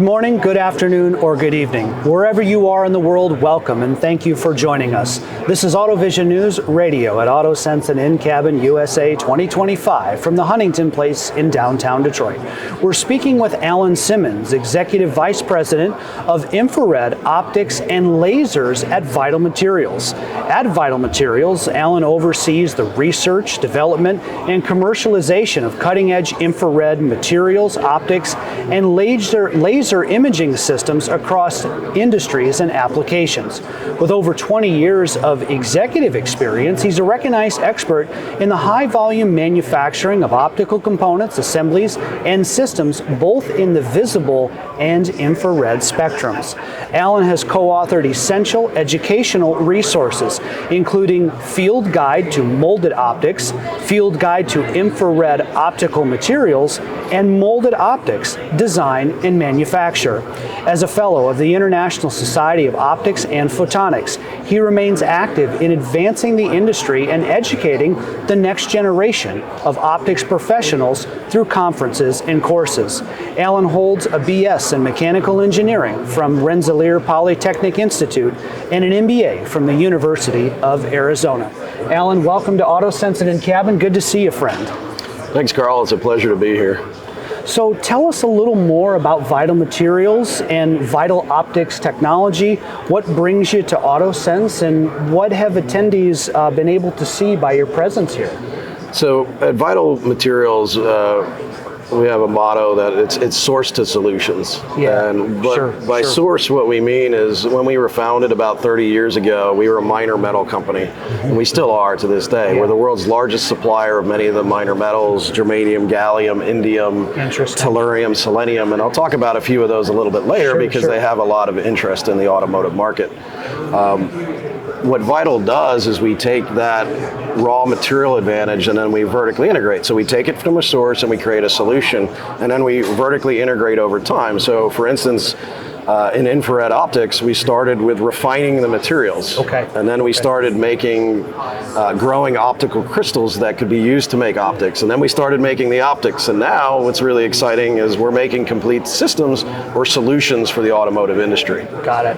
morning, good afternoon, or good evening. Wherever you are in the world, welcome and thank you for joining us. This is AutoVision News Radio at AutoSens and InCabin USA 2025 from the Huntington Place in downtown Detroit. We're speaking with Alan Symmons, Executive Vice President of Infrared Optics and Lasers at Vital Materials. At Vital Materials, Alan oversees the research, development, and commercialization of cutting-edge infrared materials, optics, and laser imaging systems across industries and applications. With over 20 years of executive experience, he's a recognized expert in the high-volume manufacturing of optical components, assemblies, and systems both in the visible and infrared spectrums. Alan has co-authored essential educational resources, including Field Guide to Molded Optics, Field Guide to Infrared Optical Materials, and Molded Optics, Design and Manufacture. As a fellow of the International Society of Optics and Photonics, he remains active in advancing the industry and educating the next generation of optics professionals through conferences and courses. Alan holds a BS in Mechanical Engineering from Rensselaer Polytechnic Institute and an MBA from the University of Arizona. Alan, welcome to AutoSens and InCabin. Good to see you, friend. Thanks, Carl. It's a pleasure to be here. So tell us a little more about Vital Materials and Vital Optics technology. What brings you to AutoSens, and what have attendees been able to see by your presence here? So at Vital Materials, we have a motto that it's source to solutions. Yeah, By source, what we mean is when we were founded about 30 years ago, we were a minor metal company, and we still are to this day. Yeah. We're the world's largest supplier of many of the minor metals: germanium, gallium, indium, tellurium, selenium, and I'll talk about a few of those a little bit later because they have a lot of interest in the automotive market. What Vital does is we take that raw material advantage and then we vertically integrate. So we take it from a source and we create a solution, and then we vertically integrate over time. So for instance, in infrared optics, we started with refining the materials. And then we started making, growing optical crystals that could be used to make optics. And then we started making the optics. And now what's really exciting is we're making complete systems or solutions for the automotive industry. Got it.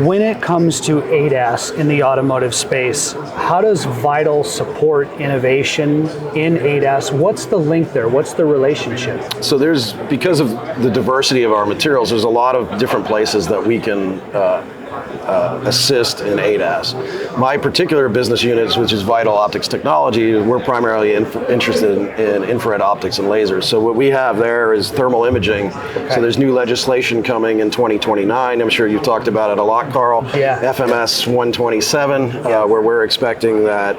When it comes to ADAS in the automotive space, how does Vital support innovation in ADAS? What's the link there? What's the relationship? So because of the diversity of our materials, there's a lot of different places that we can assist in ADAS. My particular business unit, which is Vital Optics Technology, we're primarily interested in infrared optics and lasers. So what we have there is thermal imaging. So there's new legislation coming in 2029. I'm sure you've talked about it a lot, Carl. FMS 127, where we're expecting that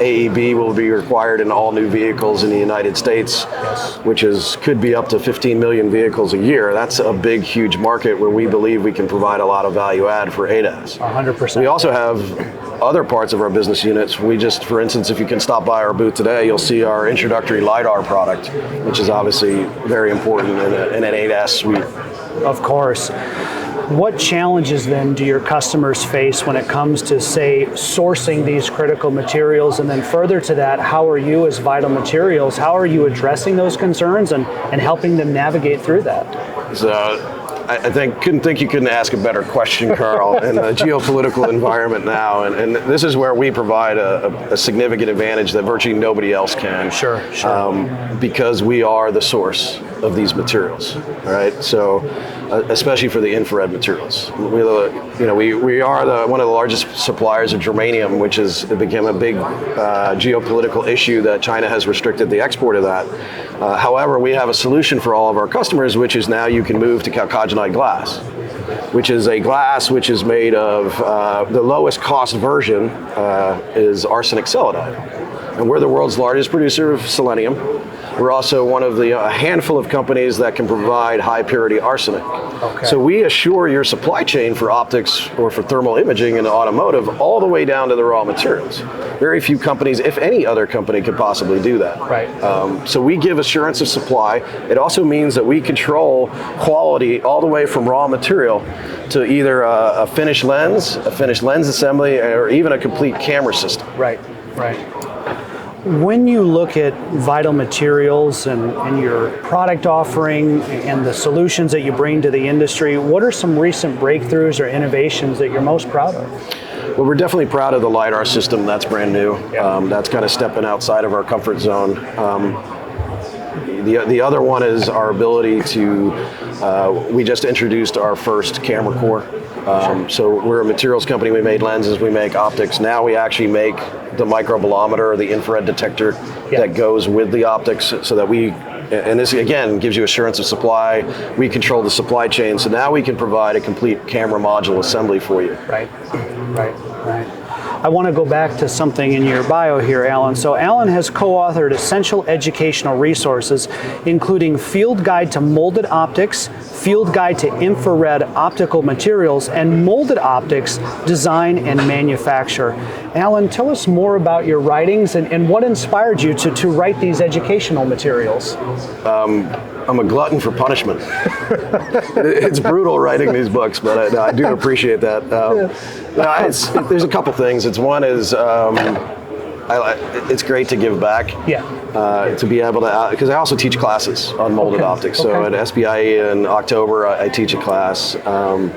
AEB will be required in all new vehicles in the United States, which could be up to 15 million vehicles a year. That's a big, huge market where we believe we can provide a lot of value add for ADAS. 100%. We also have other parts of our business units. For instance, if you can stop by our booth today, you'll see our introductory LiDAR product, which is obviously very important in an ADAS suite. Of course. What challenges then do your customers face when it comes to, say, sourcing these critical materials? And then further to that, how are you as Vital Materials, how are you addressing those concerns and helping them navigate through that? So, I couldn't think you couldn't ask a better question, Carl, in the geopolitical environment now. And this is where we provide a significant advantage that virtually nobody else can. Because we are the source of these materials, right? So, especially for the infrared materials. We are one of the largest suppliers of germanium, which has become a big geopolitical issue that China has restricted the export of that. However, we have a solution for all of our customers, which is now you can move to chalcogenide glass, which is a glass which is made of, the lowest cost version is arsenic selenide. And we're the world's largest producer of selenium. We're also one of a handful of companies that can provide high purity arsenic. So we assure your supply chain for optics or for thermal imaging in automotive all the way down to the raw materials. Very few companies, if any other company, could possibly do that. So we give assurance of supply. It also means that we control quality all the way from raw material to either a finished lens assembly, or even a complete camera system. When you look at Vital Materials and your product offering and the solutions that you bring to the industry, what are some recent breakthroughs or innovations that you're most proud of? Well, we're definitely proud of the LiDAR system. That's brand new. Yeah. That's kind of stepping outside of our comfort zone. The other one is our ability to, we just introduced our first camera core. So we're a materials company. We made lenses, we make optics. Now we actually make the microbolometer, the infrared detector that goes with the optics, so that and this again gives you assurance of supply. We control the supply chain, so now we can provide a complete camera module assembly for you. Right. I want to go back to something in your bio here, Alan. So Alan has co-authored essential educational resources, including Field Guide to Molded Optics, Field Guide to Infrared Optical Materials, and Molded Optics Design and Manufacture. Alan, tell us more about your writings and what inspired you to write these educational materials. I'm a glutton for punishment. It's brutal writing these books, but I do appreciate that. There's a couple things. One is it's great to give back. Yeah. To be able to, because I also teach classes on molded optics. So at SBIE in October, I teach a class. I'm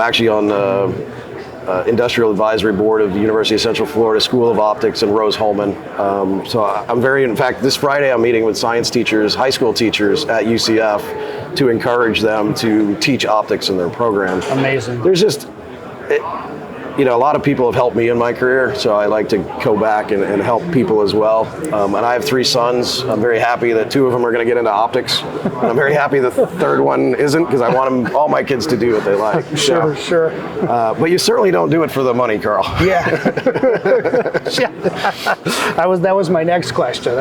actually on the Industrial Advisory Board of the University of Central Florida School of Optics and Rose-Hulman. So in fact, this Friday I'm meeting with science teachers, high school teachers at UCF to encourage them to teach optics in their program. Amazing. There's just, a lot of people have helped me in my career, so I like to go back and help people as well. And I have 3 sons. I'm very happy that 2 of them are going to get into optics. And I'm very happy the 3rd one isn't, because I want all my kids to do what they like. Sure. But you certainly don't do it for the money, Carl. Yeah. That was my next question.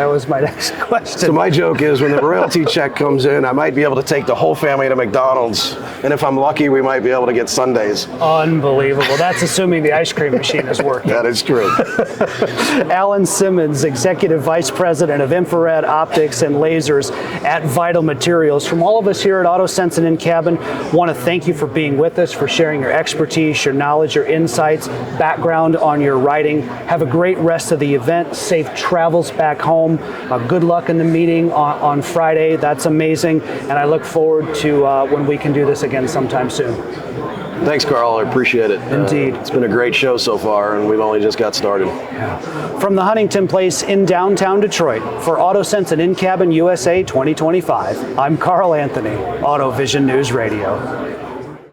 So my joke is, when the royalty check comes in, I might be able to take the whole family to McDonald's. And if I'm lucky, we might be able to get sundaes. Unbelievable. That's assuming the ice cream machine is working. That is true. Alan Symmons, Executive Vice President of Infrared Optics and Lasers at Vital Materials. From all of us here at AutoSens and InCabin, want to thank you for being with us, for sharing your expertise, your knowledge, your insights, background on your writing. Have a great rest of the event. Safe travels back home. Good luck in the meeting on Friday. That's amazing. And I look forward to when we can do this again sometime soon. Thanks, Carl. I appreciate it. Indeed. It's been a great show so far, and we've only just got started. Yeah. From the Huntington Place in downtown Detroit, for AutoSens and InCabin USA 2025, I'm Carl Anthony, AutoVision News Radio.